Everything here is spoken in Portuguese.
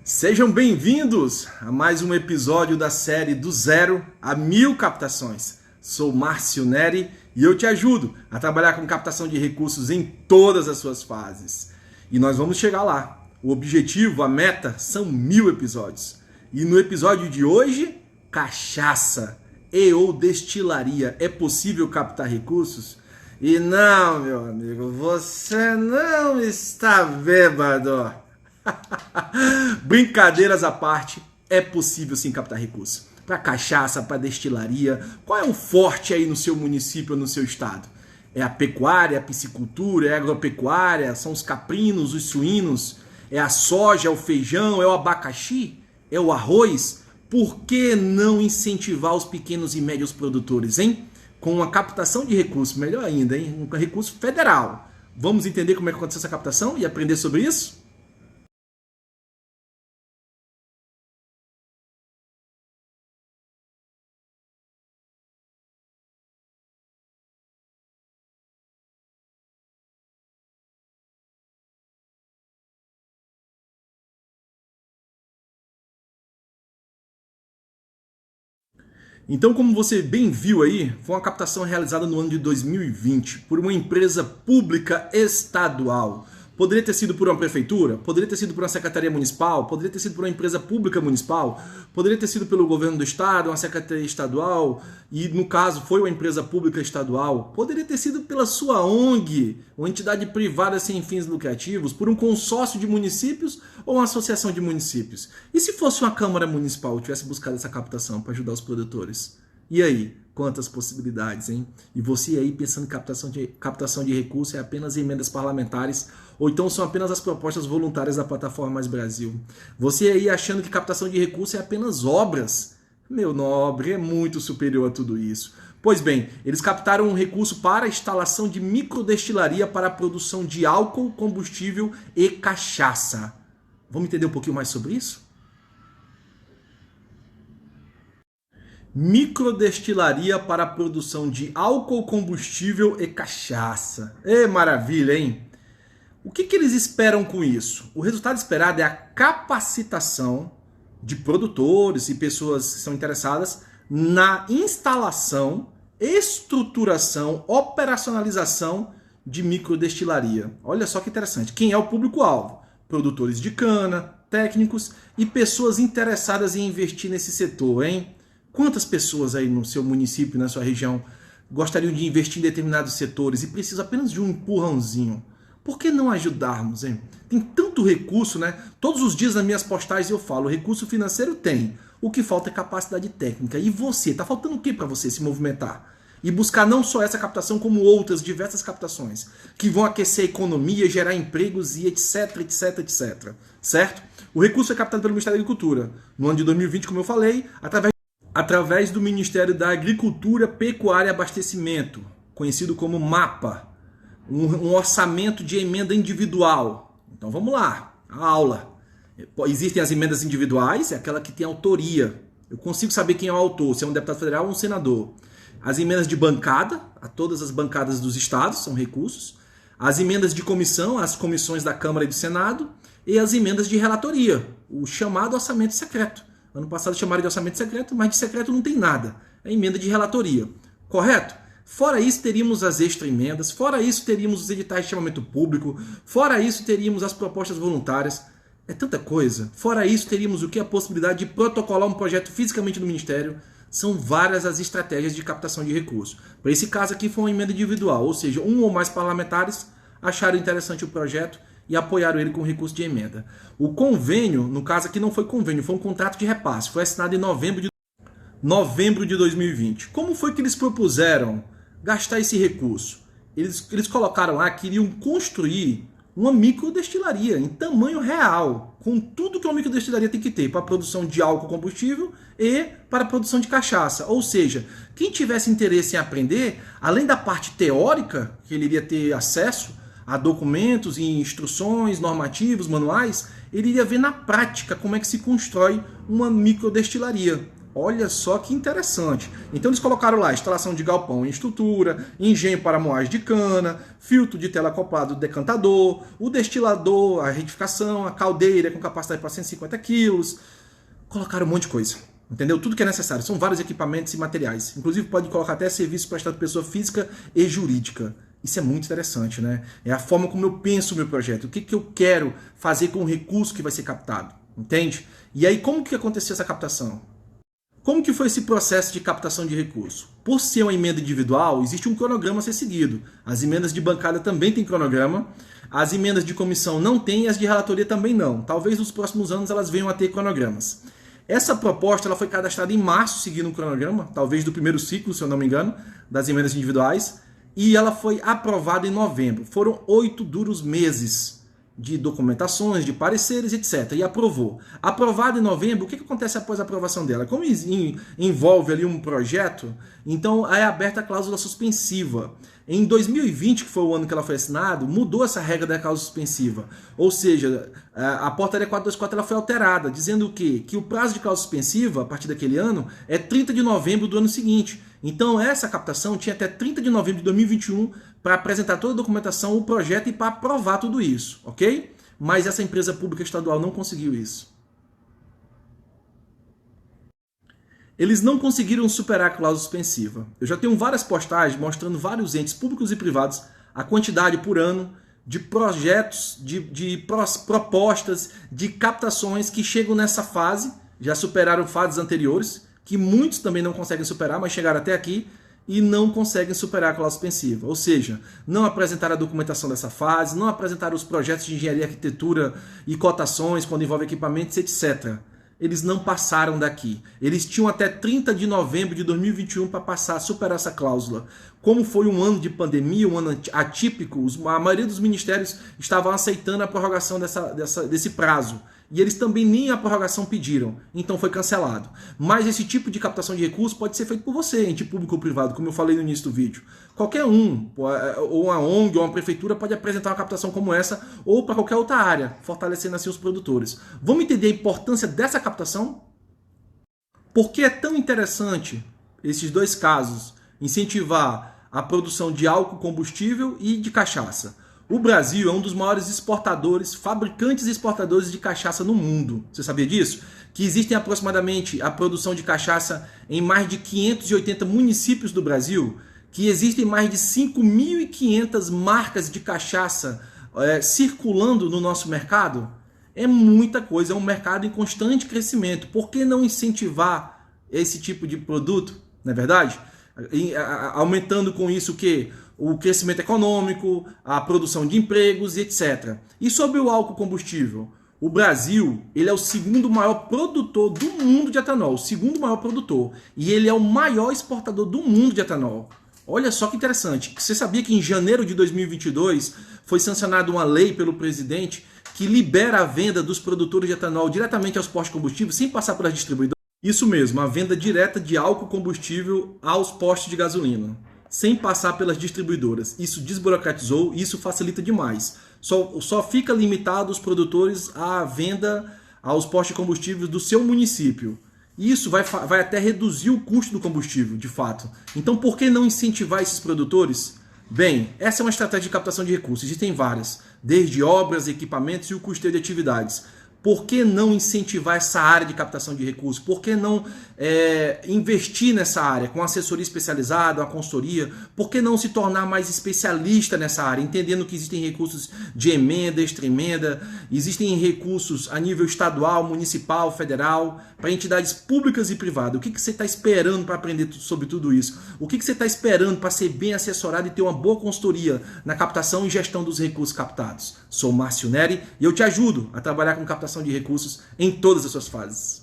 Sejam bem-vindos a mais um episódio da série do Zero a 1000 Captações. Sou Márcio Neri e eu te ajudo a trabalhar com captação de recursos em todas as suas fases. E nós vamos chegar lá. O objetivo, a meta, são 1000 episódios. E no episódio de hoje, cachaça ou destilaria. É possível captar recursos? E não, meu amigo, você não está bêbado. Brincadeiras à parte, é possível sim captar recursos. Para cachaça, para destilaria. Qual é o forte aí no seu município ou no seu estado? É a pecuária, a piscicultura, é a agropecuária, são os caprinos, os suínos, é a soja, é o feijão, é o abacaxi, é o arroz? Por que não incentivar os pequenos e médios produtores, hein? Com uma captação de recursos, melhor ainda, hein? Um recurso federal. Vamos entender como é que aconteceu essa captação e aprender sobre isso? Então, como você bem viu aí, foi uma captação realizada no ano de 2020 por uma empresa pública estadual. Poderia ter sido por uma prefeitura, poderia ter sido por uma secretaria municipal, poderia ter sido por uma empresa pública municipal, poderia ter sido pelo governo do estado, uma secretaria estadual, e no caso foi uma empresa pública estadual, poderia ter sido pela sua ONG, uma entidade privada sem fins lucrativos, por um consórcio de municípios ou uma associação de municípios. E se fosse uma Câmara Municipal que tivesse buscado essa captação para ajudar os produtores? E aí? Quantas possibilidades, hein? E você aí pensando em captação de recursos é apenas emendas parlamentares ou então são apenas as propostas voluntárias da plataforma Mais Brasil. Você aí achando que captação de recursos é apenas obras. Meu nobre, é muito superior a tudo isso. Pois bem, eles captaram um recurso para a instalação de microdestilaria para a produção de álcool, combustível e cachaça. Vamos entender um pouquinho mais sobre isso? Microdestilaria para a produção de álcool, combustível e cachaça. Maravilha, hein? O que eles esperam com isso? O resultado esperado é a capacitação de produtores e pessoas que são interessadas na instalação, estruturação, operacionalização de microdestilaria. Olha só que interessante. Quem é o público-alvo? Produtores de cana, técnicos e pessoas interessadas em investir nesse setor, hein? Quantas pessoas aí no seu município, na sua região, gostariam de investir em determinados setores e precisam apenas de um empurrãozinho? Por que não ajudarmos, hein? Tem tanto recurso, né? Todos os dias nas minhas postagens eu falo, recurso financeiro tem. O que falta é capacidade técnica. E você? Tá faltando o que para você se movimentar? E buscar não só essa captação, como outras diversas captações, que vão aquecer a economia, gerar empregos e etc, etc, etc. Certo? O recurso é captado pelo Ministério da Agricultura. No ano de 2020, como eu falei, através do Ministério da Agricultura, Pecuária e Abastecimento, conhecido como MAPA, um orçamento de emenda individual. Então vamos lá, a aula. Existem as emendas individuais, é aquela que tem autoria. Eu consigo saber quem é o autor, se é um deputado federal ou um senador. As emendas de bancada, a todas as bancadas dos estados, são recursos. As emendas de comissão, as comissões da Câmara e do Senado. E as emendas de relatoria, o chamado orçamento secreto. Ano passado chamaram de orçamento secreto, mas de secreto não tem nada. É emenda de relatoria. Correto? Fora isso, teríamos as extra-emendas. Fora isso, teríamos os editais de chamamento público. Fora isso, teríamos as propostas voluntárias. É tanta coisa. Fora isso, teríamos o que? A possibilidade de protocolar um projeto fisicamente no Ministério. São várias as estratégias de captação de recursos. Para esse caso aqui foi uma emenda individual, ou seja, um ou mais parlamentares acharam interessante o projeto e apoiaram ele com recurso de emenda. O convênio, no caso aqui não foi convênio, foi um contrato de repasse, foi assinado em novembro de 2020. Como foi que eles propuseram gastar esse recurso? Eles colocaram lá, queriam construir uma microdestilaria em tamanho real, com tudo que uma microdestilaria tem que ter para a produção de álcool combustível e para a produção de cachaça. Ou seja, quem tivesse interesse em aprender, além da parte teórica, que ele iria ter acesso a documentos e instruções, normativos, manuais, ele iria ver na prática como é que se constrói uma microdestilaria. Olha só que interessante. Então eles colocaram lá instalação de galpão em estrutura, engenho para moagem de cana, filtro de tela acoplado do decantador, o destilador, a retificação, a caldeira com capacidade para 150 quilos. Colocaram um monte de coisa. Entendeu? Tudo que é necessário. São vários equipamentos e materiais. Inclusive pode colocar até serviço prestado por pessoa física e jurídica. Isso é muito interessante, né? É a forma como eu penso o meu projeto. O que eu quero fazer com o recurso que vai ser captado. Entende? E aí como que aconteceu essa captação? Como que foi esse processo de captação de recurso? Por ser uma emenda individual, existe um cronograma a ser seguido. As emendas de bancada também têm cronograma. As emendas de comissão não têm e as de relatoria também não. Talvez nos próximos anos elas venham a ter cronogramas. Essa proposta ela foi cadastrada em março, seguindo um cronograma, talvez do primeiro ciclo, se eu não me engano, das emendas individuais. E ela foi aprovada em novembro. Foram 8 duros meses de documentações, de pareceres, etc. E aprovou. Aprovada em novembro, o que acontece após a aprovação dela? Como envolve ali um projeto, então é aberta a cláusula suspensiva. Em 2020, que foi o ano que ela foi assinada, mudou essa regra da cláusula suspensiva. Ou seja, a portaria 424 ela foi alterada, dizendo o quê? Que o prazo de cláusula suspensiva, a partir daquele ano, é 30 de novembro do ano seguinte. Então essa captação tinha até 30 de novembro de 2021 para apresentar toda a documentação, o projeto e para aprovar tudo isso, ok? Mas essa empresa pública estadual não conseguiu isso. Eles não conseguiram superar a cláusula suspensiva. Eu já tenho várias postagens mostrando vários entes públicos e privados a quantidade por ano de projetos, de propostas, de captações que chegam nessa fase, já superaram fases anteriores, que muitos também não conseguem superar, mas chegaram até aqui e não conseguem superar a cláusula suspensiva. Ou seja, não apresentaram a documentação dessa fase, não apresentaram os projetos de engenharia, arquitetura e cotações quando envolve equipamentos, etc. Eles não passaram daqui. Eles tinham até 30 de novembro de 2021 para passar, superar essa cláusula. Como foi um ano de pandemia, um ano atípico, a maioria dos ministérios estavam aceitando a prorrogação desse prazo. E eles também nem a prorrogação pediram, então foi cancelado. Mas esse tipo de captação de recursos pode ser feito por você, ente público ou privado, como eu falei no início do vídeo. Qualquer um, ou uma ONG ou uma prefeitura pode apresentar uma captação como essa, ou para qualquer outra área, fortalecendo assim os produtores. Vamos entender a importância dessa captação? Por que é tão interessante esses dois casos, incentivar a produção de álcool combustível e de cachaça? O Brasil é um dos maiores exportadores, fabricantes e exportadores de cachaça no mundo. Você sabia disso? Que existem aproximadamente a produção de cachaça em mais de 580 municípios do Brasil, que existem mais de 5.500 marcas de cachaça circulando no nosso mercado. É muita coisa, é um mercado em constante crescimento. Por que não incentivar esse tipo de produto, não é verdade? Aumentando com isso o quê? O crescimento econômico, a produção de empregos e etc. E sobre o álcool combustível? O Brasil ele é o segundo maior produtor do mundo de etanol, o segundo maior produtor. E ele é o maior exportador do mundo de etanol. Olha só que interessante. Você sabia que em janeiro de 2022 foi sancionada uma lei pelo presidente que libera a venda dos produtores de etanol diretamente aos postos de combustível sem passar pelas distribuidoras? Isso mesmo, a venda direta de álcool combustível aos postos de gasolina, sem passar pelas distribuidoras. Isso desburocratizou e isso facilita demais. Só fica limitado os produtores à venda aos postos de combustível do seu município. Isso vai até reduzir o custo do combustível, de fato. Então por que não incentivar esses produtores? Bem, essa é uma estratégia de captação de recursos. Existem várias, desde obras, equipamentos e o custeio de atividades. Por que não incentivar essa área de captação de recursos? Por que não investir nessa área com assessoria especializada, uma consultoria? Por que não se tornar mais especialista nessa área, entendendo que existem recursos de emenda, extra-emenda, existem recursos a nível estadual, municipal, federal, para entidades públicas e privadas? O que você está esperando para aprender sobre tudo isso? O que você está esperando para ser bem assessorado e ter uma boa consultoria na captação e gestão dos recursos captados? Sou Márcio Neri e eu te ajudo a trabalhar com captação de recursos em todas as suas fases.